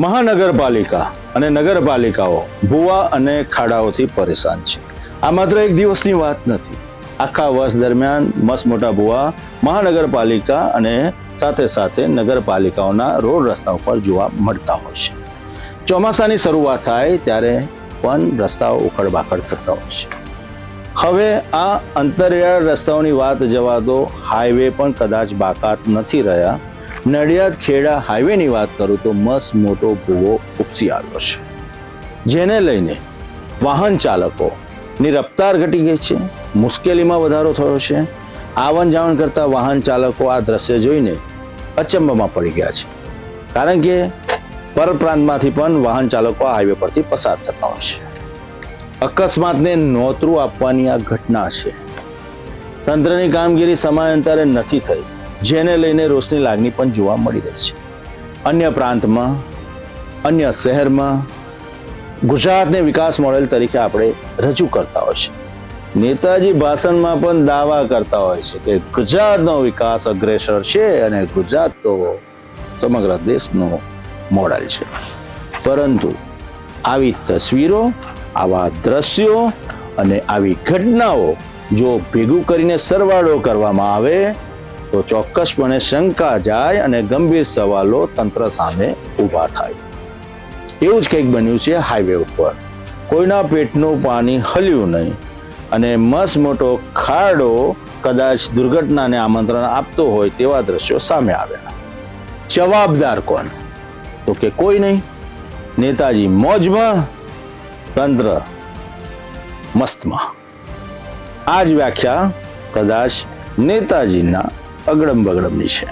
મહાનગરપાલિકા અને નગરપાલિકાઓ ભૂવા અને ખાડાઓથી પરેશાન છે। આ માત્ર એક દિવસની વાત નથી, આખા વર્ષ દરમિયાન મસ્ત મોટા ભૂવા મહાનગરપાલિકા અને સાથે સાથે નગરપાલિકાઓના રોડ રસ્તા ઉપર જોવા મળતા હોય છે। ચોમાસાની શરૂઆત થાય ત્યારે પણ રસ્તાઓ ઉખડબાખડ થતા હોય છે। હવે આ અંતરિયાળ રસ્તાઓની વાત જવા દો, હાઈવે પણ કદાચ બાકાત નથી રહ્યા। નડિયાદ ખેડા હાઈવેની વાત કરું તો મસ્ત મોટો ભૂવો ઉપસી આવ્યો છે, જેને લઈને વાહન ચાલકોની રફતાર ઘટી ગઈ છે, મુશ્કેલીમાં વધારો થયો છે। આવન જાવન કરતા વાહન ચાલકો આ દ્રશ્ય જોઈને અચંબામાં પડી ગયા છે, કારણ કે પરપ્રાંતમાંથી પણ વાહન ચાલકો આ હાઈવે પરથી પસાર થતા હોય છે। અકસ્માતને નોતરું આપવાની આ ઘટના છે। તંત્રની કામગીરી સમયાંતરે નથી થઈ, જેને લઈને રોષની લાગણી પણ જોવા મળી રહી છે। અન્ય પ્રાંતમાં, અન્ય શહેરમાં ગુજરાતને વિકાસ મોડેલ તરીકે આપણે રજૂ કરતા હોય છે। નેતાજી ભાષણમાં પણ દાવા કરતા હોય છે કે ગુજરાતનો વિકાસ અગ્રેસર છે અને ગુજરાત તો સમગ્ર દેશનો મોડેલ છે, પરંતુ આવી તસવીરો, આવા દ્રશ્યો અને આવી ઘટનાઓ જો ભેગું કરીને સરવાળો કરવામાં આવે તો ચોક્કસપણે શંકા જાય અને ગંભીર સવાલો તંત્ર સામે ઊભા થાય। એવું જ કંઈક બન્યું છે હાઈવે ઉપર। કોઈના પેટનું પાણી હલ્યું નહીં અને મસ્ત મોટો ખાડો કદાચ દુર્ઘટનાને આમંત્રણ આપતો હોય તેવા દ્રશ્યો સામે આવ્યા। જવાબદાર કોણ? તો કે કોઈ નહીં। નેતાજી મોજમાં, તંત્ર મસ્તમાં। આ જ વ્યાખ્યા કદાચ નેતાજીના અગડમ બગડમની છે।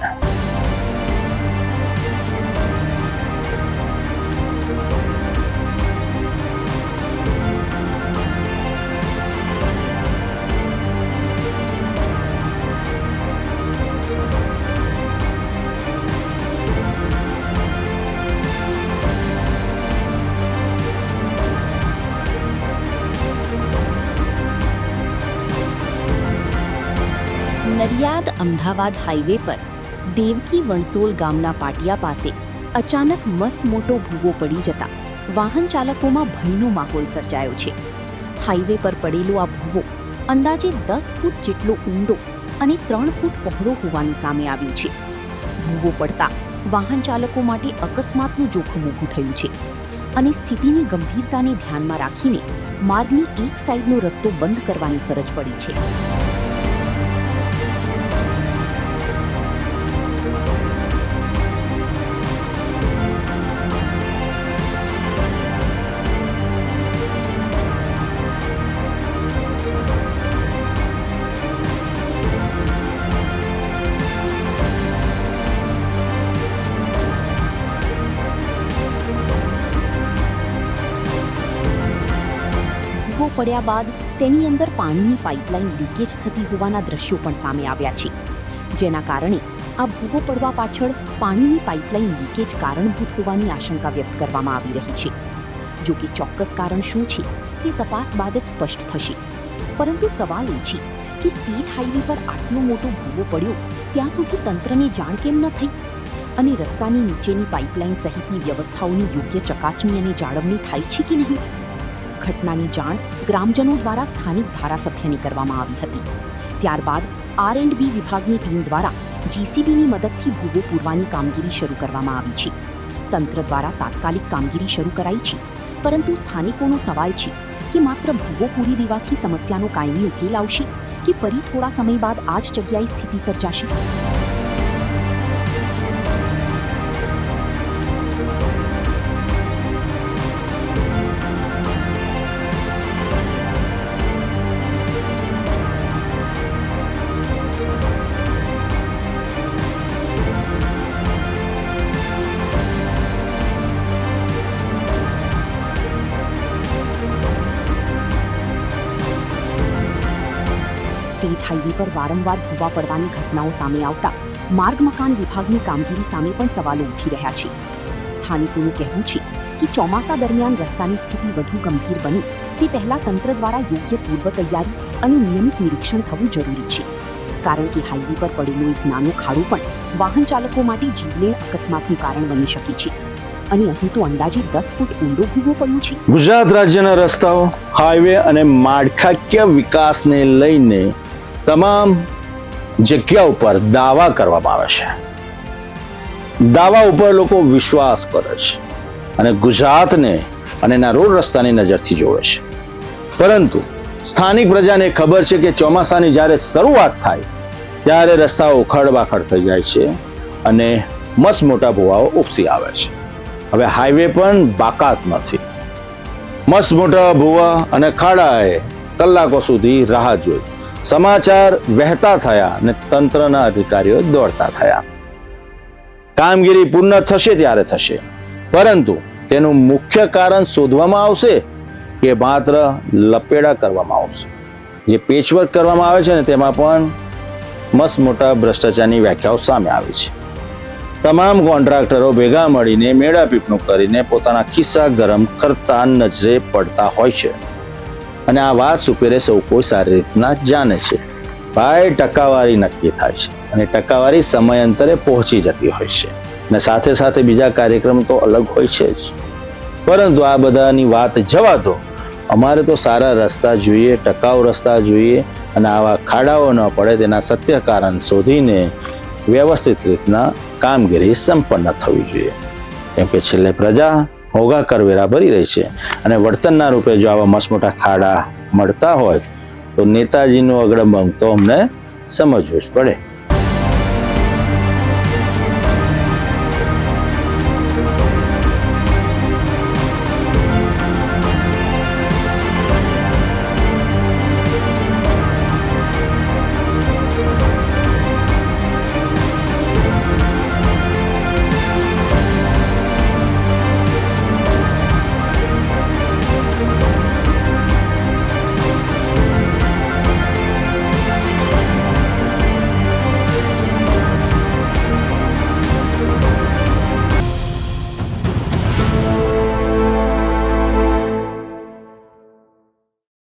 નડિયાદ અમદાવાદ હાઈવે પર દેવકી વણસોલ ગામના પાટિયા પાસે અચાનક મસ્ત મોટો ભૂવો પડી જતા વાહન ચાલકોમાં ભયનો માહોલ સર્જાયો છે। હાઈવે પર પડેલો આ ભૂવો અંદાજે 10 ફૂટ જેટલો ઊંડો અને 3 ફૂટ પહોળો હોવાનું સામે આવ્યું છે। ભૂવો પડતા વાહન ચાલકો માટે અકસ્માતનું જોખમ ઊભું થયું છે અને સ્થિતિની ગંભીરતાને ધ્યાનમાં રાખીને માર્ગની એક સાઈડનો રસ્તો બંધ કરવાની ફરજ પડી છે। પડ્યા બાદ તેની અંદર પાણીની પાઇપલાઇન લીકેજ થતી હોવાના દ્રશ્યો પણ સામે આવ્યા છે, જેના કારણે આ ભૂવો પડવા પાછળ પાણીની પાઇપલાઇન લીકેજ કારણભૂત હોવાની આશંકા વ્યક્ત કરવામાં આવી રહી છે। જો કે ચોક્કસ કારણ શું છે તે તપાસ બાદ જ સ્પષ્ટ થશે, પરંતુ સવાલ એ છે કે સ્ટેટ હાઈવે પર આટલો મોટો ભૂવો પડ્યો ત્યાં સુધી તંત્રને જાણ કેમ ન થઈ અને રસ્તાની નીચેની પાઇપલાઇન સહિતની વ્યવસ્થાઓની યોગ્ય ચકાસણી અને જાળવણી થાય છે કે નહીં? ઘટનાની જાણ ગ્રામજનો દ્વારા સ્થાનિક ધારાસભ્યને કરવામાં આવી હતી। ત્યારબાદ R&B વિભાગની ટીમ દ્વારા GCBની મદદથી ભૂવો પૂરવાની કામગીરી શરૂ કરવામાં આવી છે। તંત્ર દ્વારા તાત્કાલિક કામગીરી શરૂ કરાઈ છે, પરંતુ સ્થાનિકોનો સવાલ છે કે માત્ર ભૂવો પૂરી દેવાથી સમસ્યાનો કાયમી ઉકેલ આવશે કે ફરી થોડા સમય બાદ આ જ જગ્યાએ સ્થિતિ સર્જાશે? સ્ટેટ હાઈવે પર વારંવાર ભૂવા પડવાની ઘટનાઓ સામે આવતા માર્ગ મકાન વિભાગની કામગીરી સામે પણ સવાલો ઉઠી રહ્યા છે। સ્થાનિકોનું કહેવું છે કે ચોમાસા દરમિયાન રસ્તાની સ્થિતિ વધુ ગંભીર બને તે પહેલા તંત્ર દ્વારા યોગ્ય પૂર્વ તૈયારી અને નિયમિત નિરીક્ષણ થવું જરૂરી છે, કારણ કે હાઈવે પર પડેલો એક નાનો ખાડો પણ વાહન ચાલકો માટે જીવલેણ અકસ્માતનું કારણ બની શકે છે। અને અહીં તો અંદાજે 10 ફૂટ ઊંડો ભૂવો પડ્યો છે. ગુજરાત રાજ્યના રસ્તાઓ, હાઈવે અને માળખાકીય વિકાસને લઈને તમામ જગ્યા ઉપર દાવા કરવામાં આવે છે. દાવા ઉપર લોકો વિશ્વાસ કરે છે અને ગુજરાતને અને એના રોડ રસ્તાની નજરથી જોવે છે. પરંતુ સ્થાનિક પ્રજાને ખબર છે કે ચોમાસાની જ્યારે શરૂઆત થાય ત્યારે રસ્તાઓ ખડબાખડ થઈ જાય છે અને મસ્ત મોટા ભૂવાઓ ઉપસી આવે છે. હવે હાઈવે પણ બાકાત નથી. મસ્ત મોટા ભૂવા અને ખાડાએ કલાકો સુધી રાહ જોઈ. સમાચાર વહેતા થયા અને તંત્રના અધિકારીઓ દોડતા થયા. કામગીરી પૂર્ણ થશે ત્યારે થશે, પરંતુ તેનું મુખ્ય કારણ શોધવામાં આવશે કે માત્ર લપેડા કરવામાં આવશે. જે પેચવર્ક કરવામાં આવે છે ને તેમાં પણ મસ્ત મોટા ભ્રષ્ટાચારની વ્યાખ્યાઓ સામે આવી છે. તમામ કોન્ટ્રાક્ટરો ભેગા મળીને મેળાપીપણું કરીને પોતાના ખિસ્સા ગરમ કરતા નજરે પડતા હોય છે અને આ વાત સુપેરે સૌ કોઈ સારી રીતના જાણે છે. ભાઈ, ટકાવારી નક્કી થાય છે અને ટકાવારી સમયાંતરે પહોંચી જતી હોય છે અને સાથે સાથે બીજા કાર્યક્રમ તો અલગ હોય છે જ. પરંતુ આ બધાની વાત જવા દો. અમારે તો સારા રસ્તા જોઈએ, ટકાઉ રસ્તા જોઈએ અને આવા ખાડાઓ ન પડે તેના સત્ય કારણ શોધીને વ્યવસ્થિત રીતના કામગીરી સંપન્ન થવી જોઈએ. કેમ કે છેલ્લે પ્રજા મોંઘા કરવેરા ભરી રહી છે અને વળતરના રૂપે જો આવા મસ્ત મોટા ખાડા મળતા હોય તો નેતાજીનું અગડબંગ તો અમને સમજવું જ પડે.